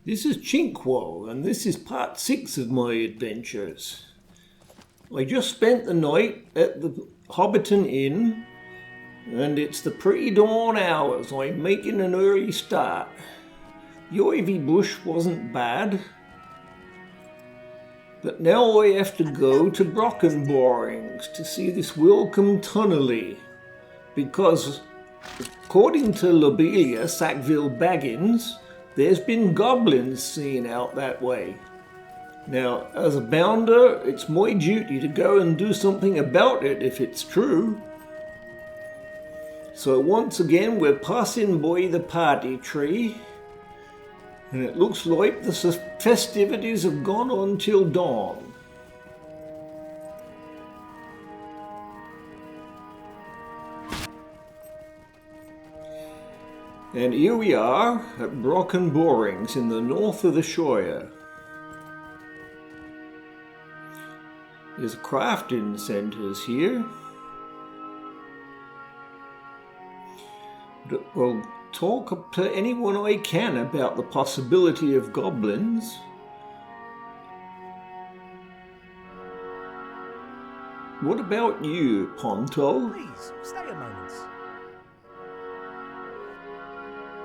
This is Cinquo, and this is part 6 of my adventures. I just spent the night at the Hobbit Inn, and it's the pre-dawn hours. I'm making an early start. The ivy bush wasn't bad, but now I have to go to Brockenborings to see this welcome tunnely, because according to Lobelia Sackville Baggins, there's been goblins seen out that way. Now, as a bounder, it's my duty to go and do something about it if it's true. So once again, we're passing by the party tree, and it looks like the festivities have gone on till dawn. And here we are at Brockenborings in the north of the Shire. There's crafting centres here. I'll talk to anyone I can about the possibility of goblins. What about you, Ponto? Please, stay a moment.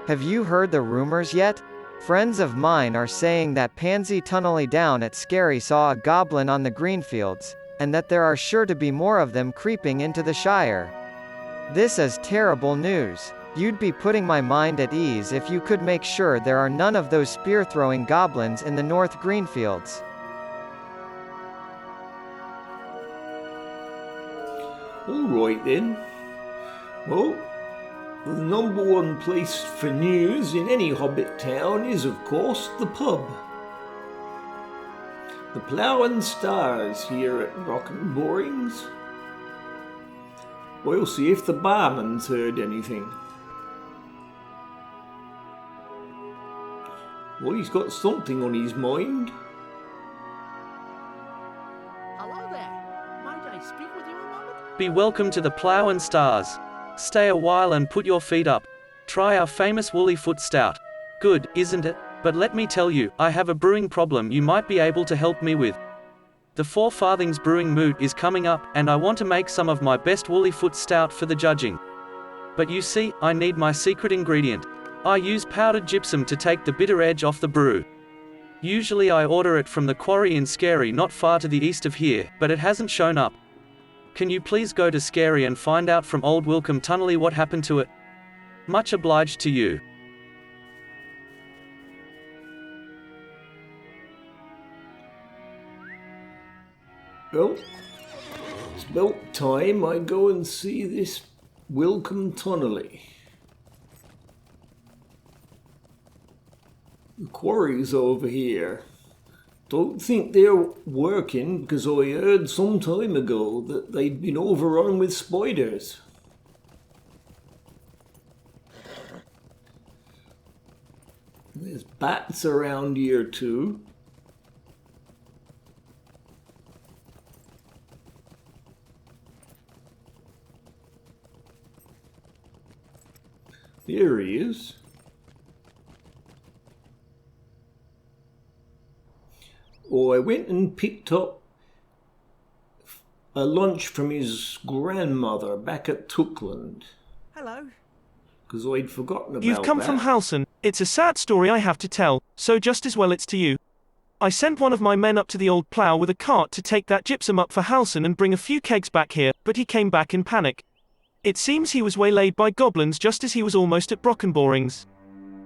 Have you heard the rumors yet? Friends of mine are saying that Pansy Tunnelly down at Scary saw a goblin on the greenfields, and that there are sure to be more of them creeping into the Shire. This is terrible news. You'd be putting my mind at ease if you could make sure there are none of those spear-throwing goblins in the North Greenfields. All right then. Well, the number one place for news in any Hobbit town is, of course, the pub. The Plough and Stars here at Brockenborings. We'll see if the barman's heard anything. Well, he's got something on his mind. Hello there. Might I speak with you a moment? Be welcome to the Plough and Stars. Stay a while and put your feet up. Try our famous woolly foot stout. Good, isn't it? But let me tell you, I have a brewing problem you might be able to help me with. The Four Farthings brewing moot is coming up, and I want to make some of my best woolly foot stout for the judging. But you see, I need my secret ingredient. I use powdered gypsum to take the bitter edge off the brew. Usually I order it from the quarry in Scary not far to the east of here, but it hasn't shown up. Can you please go to Scary and find out from old Welcome Tunnelly what happened to it? Much obliged to you. Well, it's about time I go and see this Welcome Tunnelly. The quarry's over here. Don't think they're working, because I heard some time ago that they'd been overrun with spiders. There's bats around here too. There he is. Oh, I went and picked up a lunch from his grandmother back at Tookland. Hello. Because I'd forgotten about that. You've come from Halson. It's a sad story I have to tell, so just as well it's to you. I sent one of my men up to the old plough with a cart to take that gypsum up for Halson and bring a few kegs back here, but he came back in panic. It seems he was waylaid by goblins just as he was almost at Brockenborings.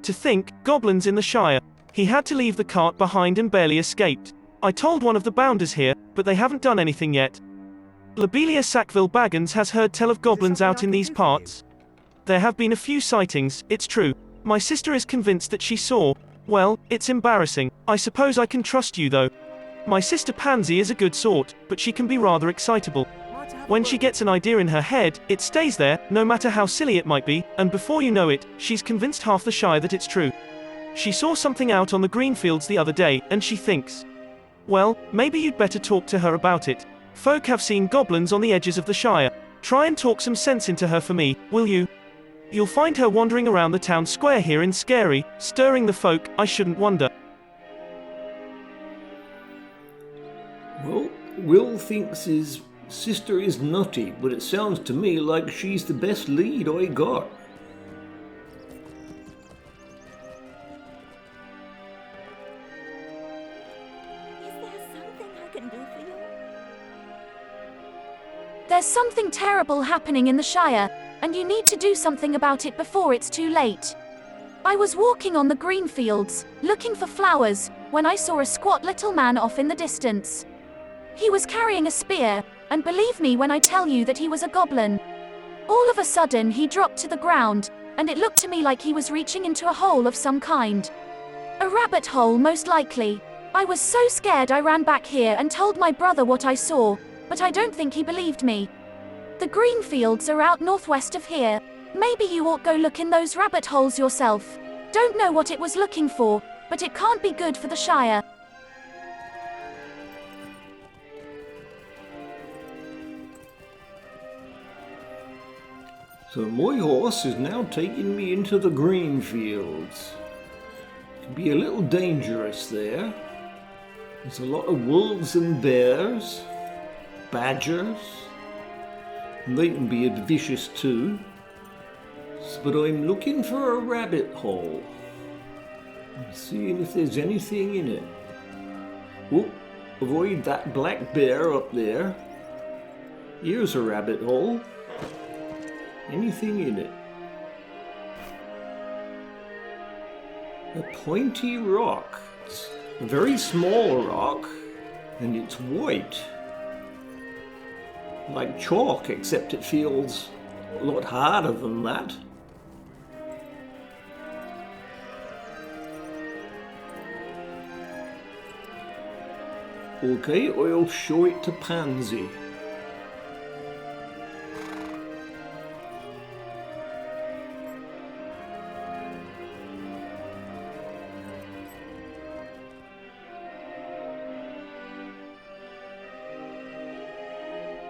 To think, goblins in the Shire. He had to leave the cart behind and barely escaped. I told one of the bounders here, but they haven't done anything yet. Lobelia Sackville Baggins has heard tell of goblins out in these parts. There have been a few sightings, it's true. My sister is convinced that she saw. Well, it's embarrassing. I suppose I can trust you though. My sister Pansy is a good sort, but she can be rather excitable. When she gets an idea in her head, it stays there, no matter how silly it might be, and before you know it, she's convinced half the Shire that it's true. She saw something out on the greenfields the other day, and she thinks, well, maybe you'd better talk to her about it. Folk have seen goblins on the edges of the Shire. Try and talk some sense into her for me, will you? You'll find her wandering around the town square here in Scary, stirring the folk, I shouldn't wonder. Will thinks his sister is nutty, but it sounds to me like she's the best lead I got. Is there something I can do for you? There's something terrible happening in the Shire, and you need to do something about it before it's too late. I was walking on the green fields, looking for flowers, when I saw a squat little man off in the distance. He was carrying a spear, and believe me when I tell you that he was a goblin. All of a sudden he dropped to the ground, and it looked to me like he was reaching into a hole of some kind. A rabbit hole most likely. I was so scared I ran back here and told my brother what I saw, but I don't think he believed me. The green fields are out northwest of here. Maybe you ought go look in those rabbit holes yourself. Don't know what it was looking for, but it can't be good for the Shire. So my horse is now taking me into the green fields. It can be a little dangerous there. There's a lot of wolves and bears, badgers, and they can be vicious too. But I'm looking for a rabbit hole. I'm seeing if there's anything in it. Oh, avoid that black bear up there. Here's a rabbit hole. Anything in it? A pointy rock. It's a very small rock, and it's white. Like chalk, except it feels a lot harder than that. Okay, I'll show it to Pansy.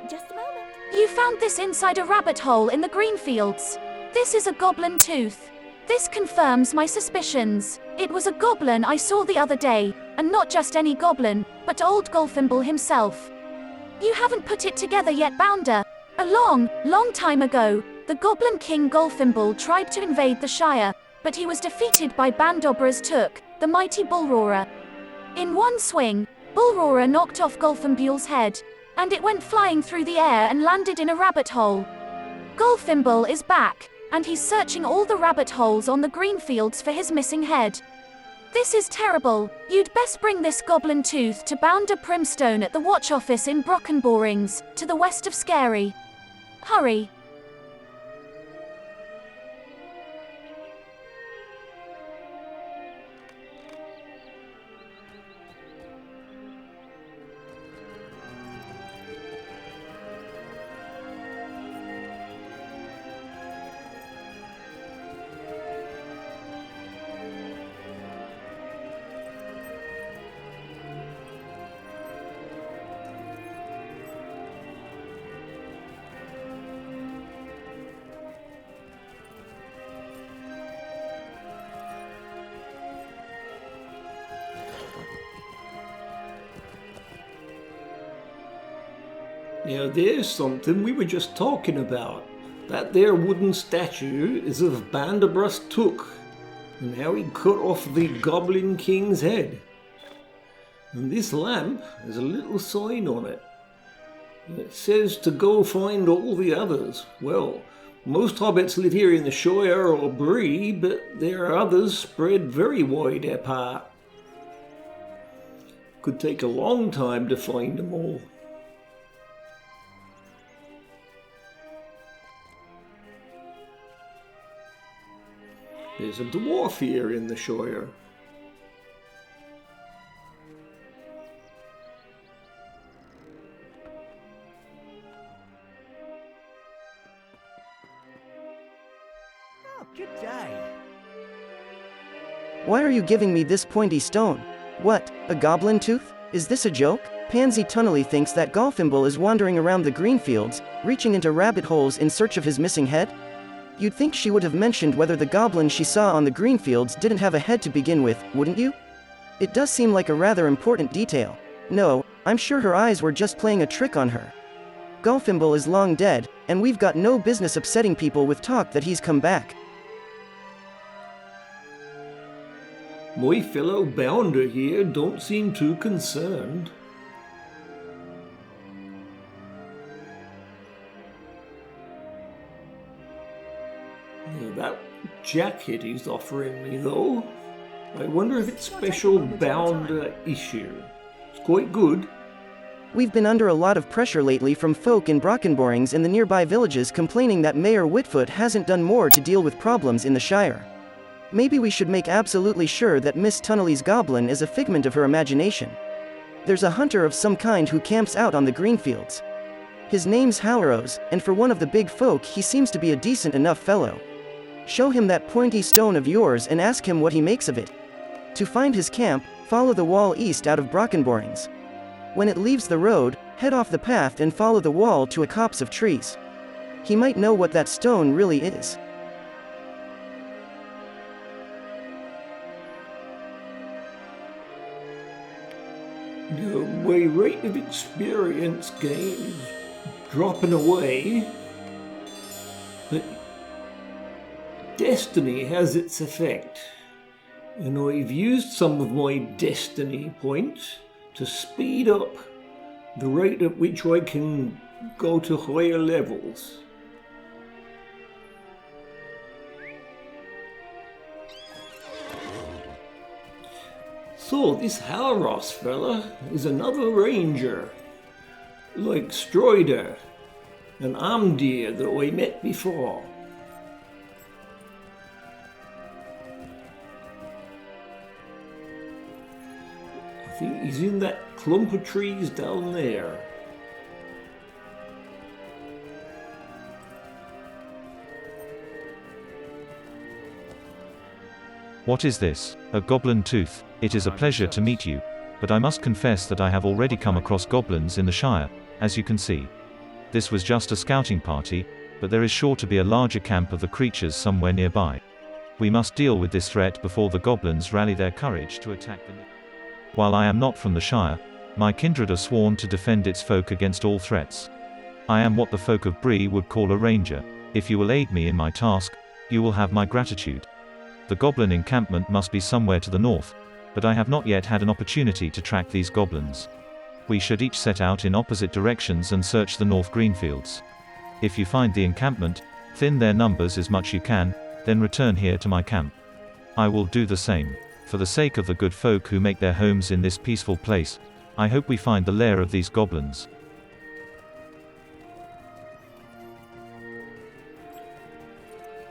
Just a moment. You found this inside a rabbit hole in the green fields. This is a goblin tooth. This confirms my suspicions. It was a goblin I saw the other day, and not just any goblin, but old Golfimble himself. You haven't put it together yet, Bounder. A long, long time ago, the Goblin King Golfimble tried to invade the Shire, but he was defeated by Bandobra's Took, the mighty Bullroarer. In one swing, Bullroarer knocked off Golfimble's head, and it went flying through the air and landed in a rabbit hole. Golfimble is back, and he's searching all the rabbit holes on the green fields for his missing head. This is terrible. You'd best bring this goblin tooth to Bounder Primstone at the watch office in Brockenborings, to the west of Scary. Hurry. Now there's something we were just talking about. That there wooden statue is of Bandobra's Took, and how he cut off the Goblin King's head. And this lamp has a little sign on it. It says to go find all the others. Well, most hobbits live here in the Shire or Bree, but there are others spread very wide apart. Could take a long time to find them all. There's a dwarf here in the Shire. Oh, good day. Why are you giving me this pointy stone? What, a goblin tooth? Is this a joke? Pansy Tunnelly thinks that Golfimble is wandering around the green fields, reaching into rabbit holes in search of his missing head? You'd think she would have mentioned whether the goblin she saw on the green fields didn't have a head to begin with, wouldn't you? It does seem like a rather important detail. No, I'm sure her eyes were just playing a trick on her. Golfimble is long dead, and we've got no business upsetting people with talk that he's come back. My fellow bounder here don't seem too concerned. Yeah, that jacket he's offering me, though, I wonder if it's special bounder issue. It's quite good. We've been under a lot of pressure lately from folk in Brockenborings and the nearby villages complaining that Mayor Whitfoot hasn't done more to deal with problems in the Shire. Maybe we should make absolutely sure that Miss Tunnelly's goblin is a figment of her imagination. There's a hunter of some kind who camps out on the greenfields. His name's Halrose, and for one of the big folk he seems to be a decent enough fellow. Show him that pointy stone of yours and ask him what he makes of it. To find his camp, follow the wall east out of Brockenborings. When it leaves the road, head off the path and follow the wall to a copse of trees. He might know what that stone really is. My rate of experience gain is dropping away, but destiny has its effect, and I've used some of my destiny points to speed up the rate at which I can go to higher levels. So this Halros fella is another ranger, like Strider and Amdir that I met before. I think he's in that clump of trees down there. What is this? A goblin tooth? It is a pleasure to meet you, but I must confess that I have already come across goblins in the Shire, as you can see. This was just a scouting party, but there is sure to be a larger camp of the creatures somewhere nearby. We must deal with this threat before the goblins rally their courage to attack the... While I am not from the Shire, my kindred are sworn to defend its folk against all threats. I am what the folk of Bree would call a ranger. If you will aid me in my task, you will have my gratitude. The goblin encampment must be somewhere to the north, but I have not yet had an opportunity to track these goblins. We should each set out in opposite directions and search the north greenfields. If you find the encampment, thin their numbers as much you can, then return here to my camp. I will do the same. For the sake of the good folk who make their homes in this peaceful place, I hope we find the lair of these goblins.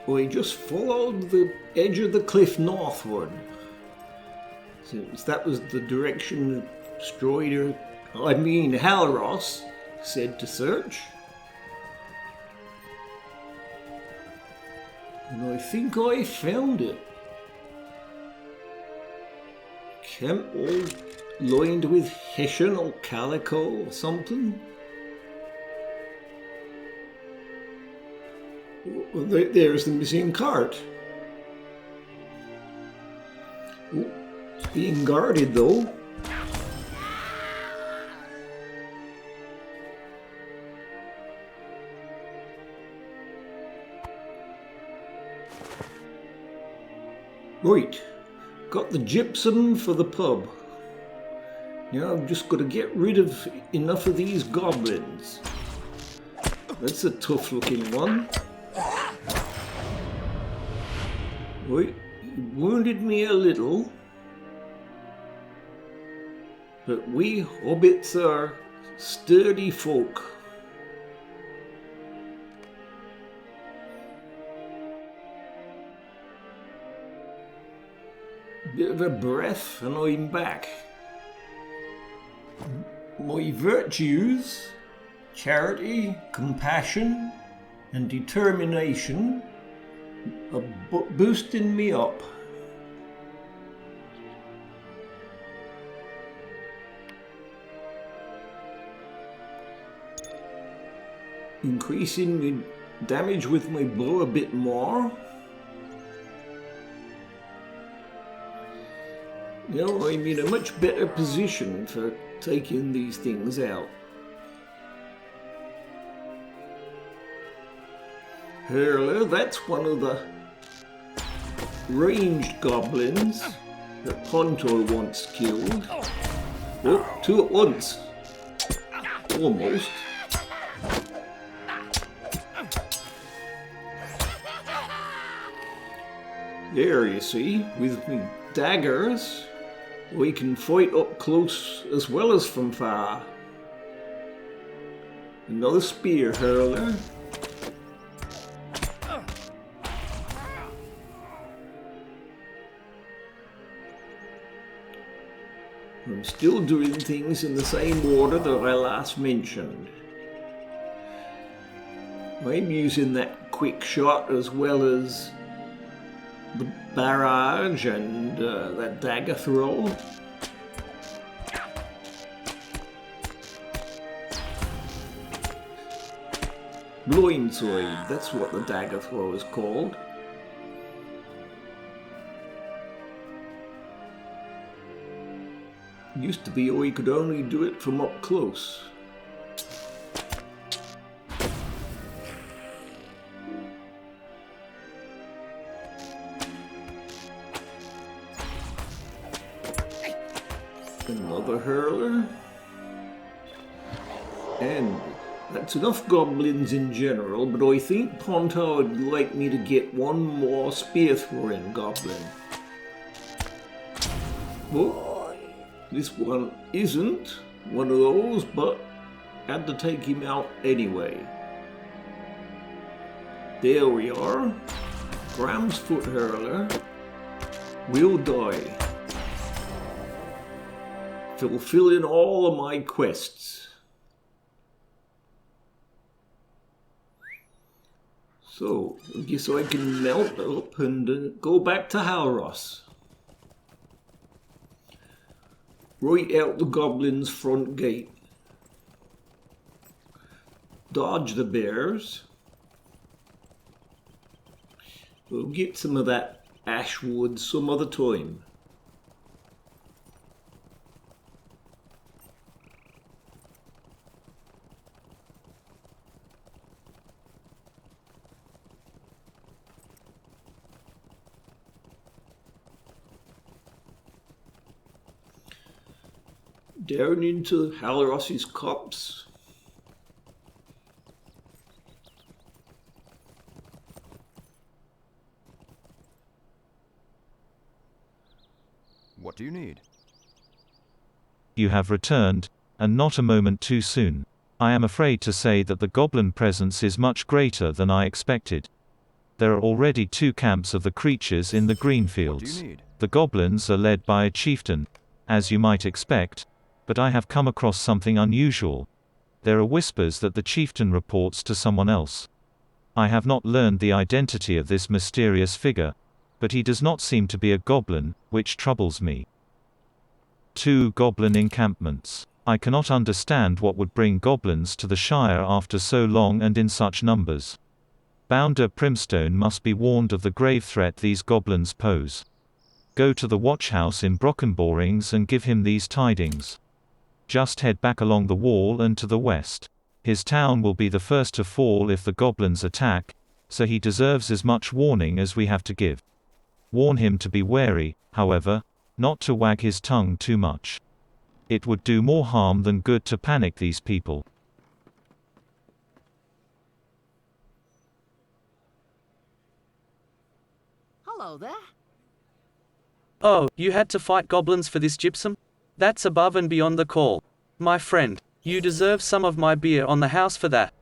I just followed the edge of the cliff northward, since that was the direction Halros said to search. And I think I found it. Camp all lined with hessian or calico or something. Well, there's the missing cart. Oh, it's being guarded though. Right, got the gypsum for the pub. Now I've just got to get rid of enough of these goblins. That's a tough looking one. Right, he wounded me a little, but we hobbits are sturdy folk. Bit of a breath and I'm back. My virtues, charity, compassion and determination are boosting me up. Increasing my damage with my bow a bit more. Now I'm in a much better position for taking these things out. Hurler, that's one of the ranged goblins that Ponto once killed. Oh, two at once. Almost. There you see, with me daggers, we can fight up close as well as from far. Another spear hurler. I'm still doing things in the same order that I last mentioned. I'm using that quick shot as well as the barrage and that dagger throw. Blindside, that's what the dagger throw is called. Used to be you could only do it from up close. Another hurler. And that's enough goblins in general, but I think Ponto would like me to get one more spear throwing goblin. Oh. This one isn't one of those, but had to take him out anyway. There we are. Graham's foot hurler will die. Fulfilling all of my quests. So, I guess I can melt up and go back to Halros. Right out the goblin's front gate. Dodge the bears. We'll get some of that ash wood some other time. Down into Halros's copse. What do you need? You have returned, and not a moment too soon. I am afraid to say that the goblin presence is much greater than I expected. There are already 2 camps of the creatures in the green fields. What do you need? The goblins are led by a chieftain, as you might expect, but I have come across something unusual. There are whispers that the chieftain reports to someone else. I have not learned the identity of this mysterious figure, but he does not seem to be a goblin, which troubles me. 2 goblin encampments. I cannot understand what would bring goblins to the Shire after so long and in such numbers. Bounder Primstone must be warned of the grave threat these goblins pose. Go to the watch house in Brockenborings and give him these tidings. Just head back along the wall and to the west. His town will be the first to fall if the goblins attack, so he deserves as much warning as we have to give. Warn him to be wary, however, not to wag his tongue too much. It would do more harm than good to panic these people. Hello there. Oh, you had to fight goblins for this gypsum? That's above and beyond the call. My friend, you deserve some of my beer on the house for that.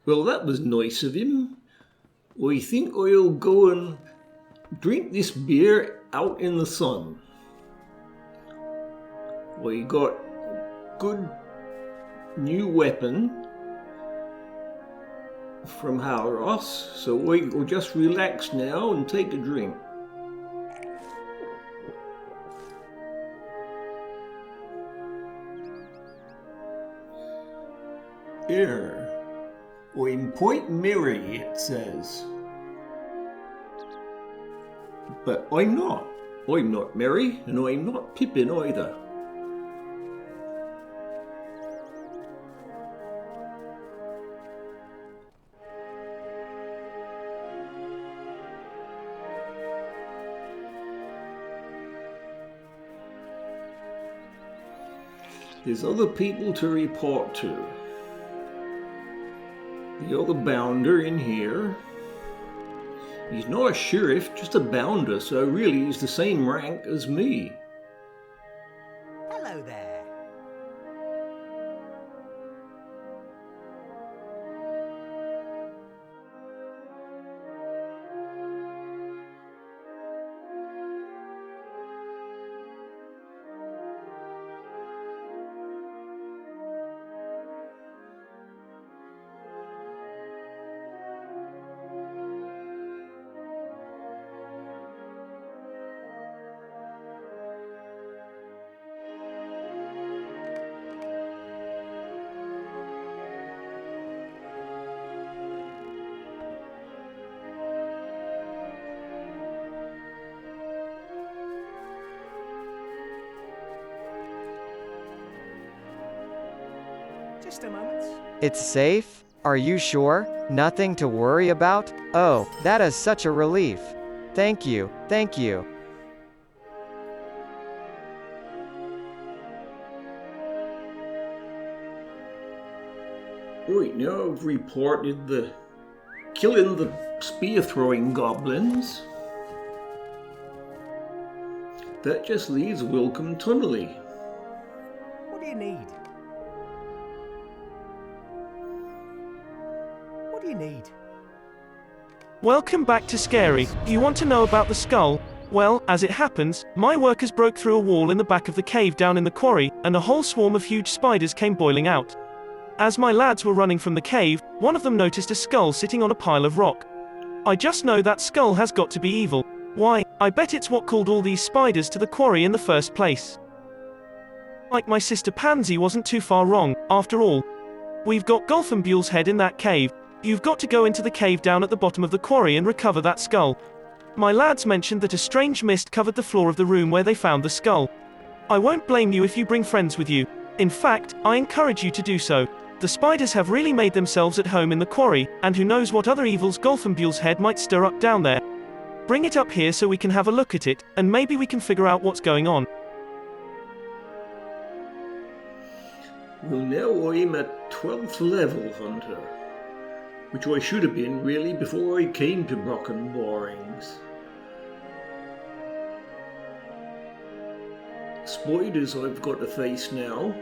Well, that was nice of him. I think I'll go and drink this beer out in the sun. We got good new weapon from Halros, so we'll just relax now and take a drink. Here, I'm Point Mirry, it says. But I'm not. I'm not Merry, and I'm not Pippin either. There's other people to report to. The other bounder in here. He's not a sheriff, just a bounder, so really he's the same rank as me. Hello there. Just a moment. It's safe? Are you sure? Nothing to worry about? Oh, that is such a relief. Thank you, thank you. Right, now I've reported the killing the spear-throwing goblins. That just leaves Welcome Tunnely. What do you need? What do you need? Welcome back to Scary. You want to know about the skull? Well, as it happens, my workers broke through a wall in the back of the cave down in the quarry, and a whole swarm of huge spiders came boiling out. As my lads were running from the cave, one of them noticed a skull sitting on a pile of rock. I just know that skull has got to be evil. Why, I bet it's what called all these spiders to the quarry in the first place. Like my sister Pansy wasn't too far wrong, after all. We've got Golfenbule's head in that cave. You've got to go into the cave down at the bottom of the quarry and recover that skull. My lads mentioned that a strange mist covered the floor of the room where they found the skull. I won't blame you if you bring friends with you. In fact, I encourage you to do so. The spiders have really made themselves at home in the quarry, and who knows what other evils Golfenbule's head might stir up down there. Bring it up here so we can have a look at it, and maybe we can figure out what's going on. Well, now I'm at 12th level Hunter, which I should have been really before I came to Brocken Borings. Spiders I've got to face now.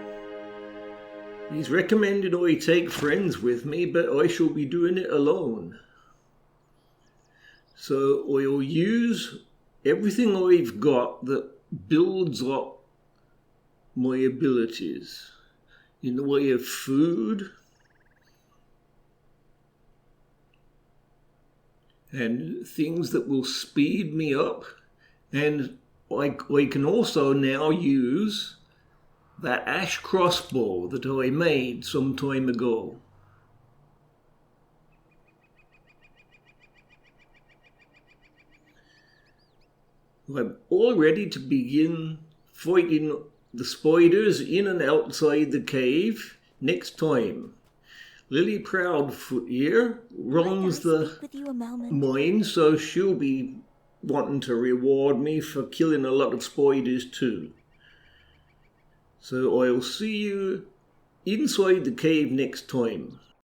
He's recommended I take friends with me, but I shall be doing it alone. So I'll use everything I've got that builds up my abilities in the way of food and things that will speed me up, and I can also now use that ash crossbow that I made some time ago. I'm all ready to begin fighting the spiders in and outside the cave next time. Lily Proudfoot here runs the mine, so she'll be wanting to reward me for killing a lot of spiders too. So I'll see you inside the cave next time.